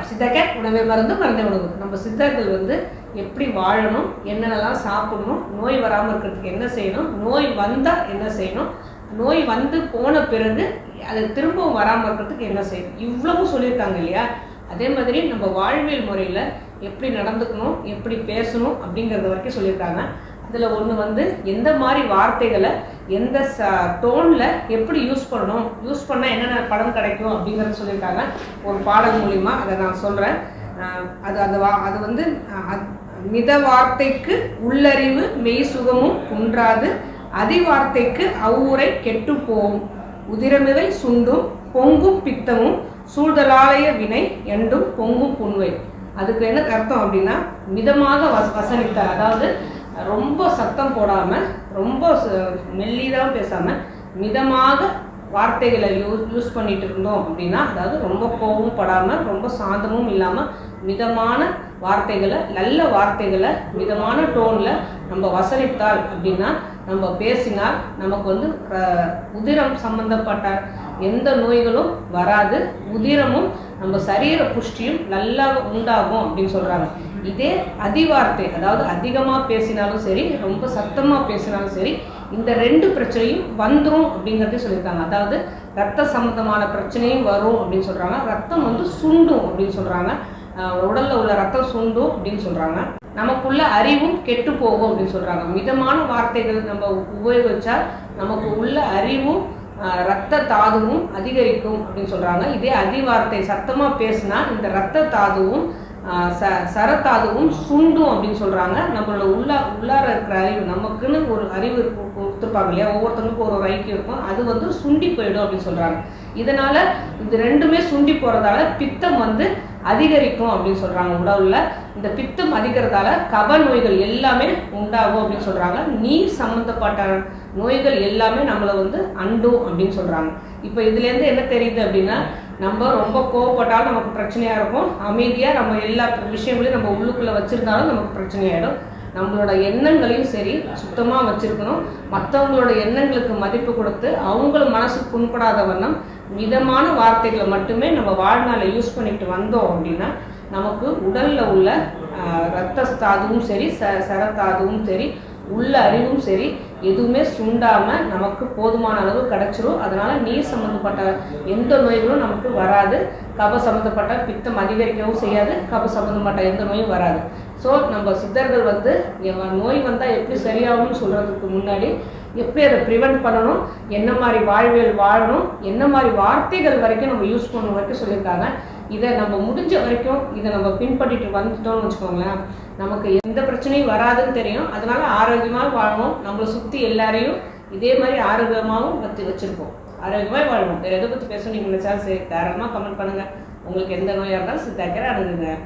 சித்தர் உணவே மருந்து மருந்தே உணவு. நம்ம சித்தர்கள் எப்படி வாழணும், என்னென்னலாம் சாப்பிடணும், நோய் வராமல் இருக்கிறதுக்கு என்ன செய்யணும், நோய் வந்தால் என்ன செய்யணும், நோய் வந்து போன பிறகு அது திரும்பவும் வராமல் இருக்கிறதுக்கு என்ன செய்யணும், இவ்வளவும் சொல்லியிருக்காங்க இல்லையா. அதே மாதிரி நம்ம வாழ்வியல் முறையில் எப்படி நடந்துக்கணும், எப்படி பேசணும் அப்படிங்கிறது வரைக்கும் சொல்லியிருக்காங்க. அதில் ஒன்று எந்த மாதிரி வார்த்தைகளை எந்த டோனில் எப்படி யூஸ் பண்ணணும், யூஸ் பண்ணால் என்னென்ன பலன் கிடைக்கும் அப்படிங்கிறத சொல்லியிருக்காங்க ஒரு பாடல் மூலிமா. அதை நான் சொல்கிறேன். அது மித வார்த்தைக்கு உள்ளறிவு மெய் சுகமும் குன்றாது, அதி வார்த்தைக்கு அவ்வூரை கெட்டு போகும், உதிரமிவை சுண்டும் பொங்கும் பித்தமும் சூழ்தலாலய வினை எண்டும் பொங்கும் புண்வை. அதுக்கு என்ன அர்த்தம் அப்படின்னா, மிதமாக வசனித்தார், அதாவது ரொம்ப சத்தம் போடாமல் ரொம்ப மெல்லிதான் பேசாமல் மிதமாக வார்த்தைகளை யூஸ் பண்ணிட்டு இருந்தோம் அப்படின்னா, அதாவது ரொம்ப கோபம் படாமல் ரொம்ப சாந்தமும் இல்லாமல் மிதமான வார்த்தைகளை, நல்ல வார்த்தைகளை மிதமான டோனில் நம்ம வசனித்தால் அப்படின்னா, நம்ம பேசினால் நமக்கு உதிரம் சம்பந்தப்பட்ட எந்த நோய்களும் வராது, உதிரமும் நம்ம சரீர புஷ்டியும் நல்லா உண்டாகும் அப்படின்னு சொல்கிறாங்க. இதே அதிவார்த்தை, அதாவது அதிகமாக பேசினாலும் சரி ரொம்ப சத்தமாக பேசினாலும் சரி, இந்த ரெண்டு பிரச்சனையும் வந்துடும் அப்படிங்கிறதே சொல்லியிருக்காங்க. அதாவது ரத்த சம்பந்தமான பிரச்சனையும் வரும் அப்படின்னு சொல்கிறாங்க, ரத்தம் சுண்டும் அப்படின்னு சொல்கிறாங்க, உடலில் உள்ள ரத்தம் சுண்டும் அப்படின்னு சொல்கிறாங்க, நமக்குள்ள அறிவும் கெட்டு போகும் அப்படின்னு சொல்கிறாங்க. மிதமான வார்த்தைகள் நம்ம உபயோகிச்சா நமக்கு உள்ள அறிவும் ரத்த தாதுவும் அதிகரிக்கும் அப்படின்னு சொல்கிறாங்க. இதே அதிவார்த்தை சத்தமாக பேசினா இந்த ரத்த தாதுவும் சரத்தாதுவும் சுண்டும் அப்படின்னு சொல்கிறாங்க. நம்மளோட உள்ளார இருக்கிற அறிவு, நமக்குன்னு ஒரு அறிவு கொடுத்துருப்பாங்க இல்லையா, ஒவ்வொருத்தருக்கும் ஒரு ஐக்கியம் இருக்கும், அது சுண்டி போயிடும் அப்படின்னு சொல்கிறாங்க. இதனால் இது ரெண்டுமே சுண்டி போகிறதால பித்தம் அதிகரிக்கும் அப்படின்னு சொல்கிறாங்க. உடலில் இந்த பித்தம் அதிகரிக்கிறதால கப நோய்கள் எல்லாமே உண்டாகும் அப்படின்னு சொல்கிறாங்க. நீர் சம்மந்தப்பட்ட நோய்கள் எல்லாமே நம்மளை அண்டும் அப்படின்னு சொல்கிறாங்க. இப்போ இதுலேருந்து என்ன தெரியுது அப்படின்னா, நம்ம ரொம்ப கோவப்பட்டாலும் நமக்கு பிரச்சனையாக இருக்கும், அமைதியாக நம்ம எல்லா விஷயங்களையும் நம்ம உள்ளுக்குள்ளே வச்சுருந்தாலும் நமக்கு பிரச்சனையாயிடும். நம்மளோட எண்ணங்களையும் சரி சுத்தமாக வச்சுருக்கணும். மற்றவங்களோட எண்ணங்களுக்கு மதிப்பு கொடுத்து அவங்கள மனசுக்கு புண்படாத வண்ணம் மிதமான வார்த்தைகளை மட்டுமே நம்ம வாழ்நாளில் யூஸ் பண்ணிட்டு வந்தோம் அப்படின்னா, நமக்கு உடலில் உள்ள இரத்த தாதுவும் சரி சரத்தாதுவும் சரி உள்ள அறிவும் சரி எதுவுமே சுண்டாமல் நமக்கு போதுமான அளவு கிடைச்சிரும். அதனால் நீர் சம்மந்தப்பட்ட எந்த நோய்களும் நமக்கு வராது, கப சம்மந்தப்பட்ட பித்தம் அதிகரிக்கவும் செய்யாது, கப சம்மந்தப்பட்ட எந்த நோயும் வராது. ஸோ நம்ம சித்தர்கள் நோய் வந்தால் எப்படி சரியாகும்னு சொல்கிறதுக்கு முன்னாடி எப்படி அதை ப்ரிவெண்ட் பண்ணணும், என்ன மாதிரி வாழ்வியல் வாழணும், என்ன மாதிரி வார்த்தைகள் வரைக்கும் நம்ம யூஸ் பண்ணணும் வரைக்கும் சொல்லியிருக்காங்க. இதை நம்ம முடிஞ்ச வரைக்கும் இதை நம்ம பின்பற்றிட்டு வந்துட்டோம்னு வச்சுக்கோங்களேன், நமக்கு எந்த பிரச்சனையும் வராதுன்னு தெரியும். அதனால ஆரோக்கியமாக வாழணும். நம்மளை சுற்றி எல்லாரையும் இதே மாதிரி ஆரோக்கியமாகவும் வச்சுருப்போம், ஆரோக்கியமாக வாழணும். வேறு எதை பற்றி பேசணும் நீங்கள் நினைச்சாலும் சரி தாராளமாக கமெண்ட் பண்ணுங்கள். உங்களுக்கு எந்த நோயாக இருந்தாலும் சித்தாக்கிற அணுகுங்க.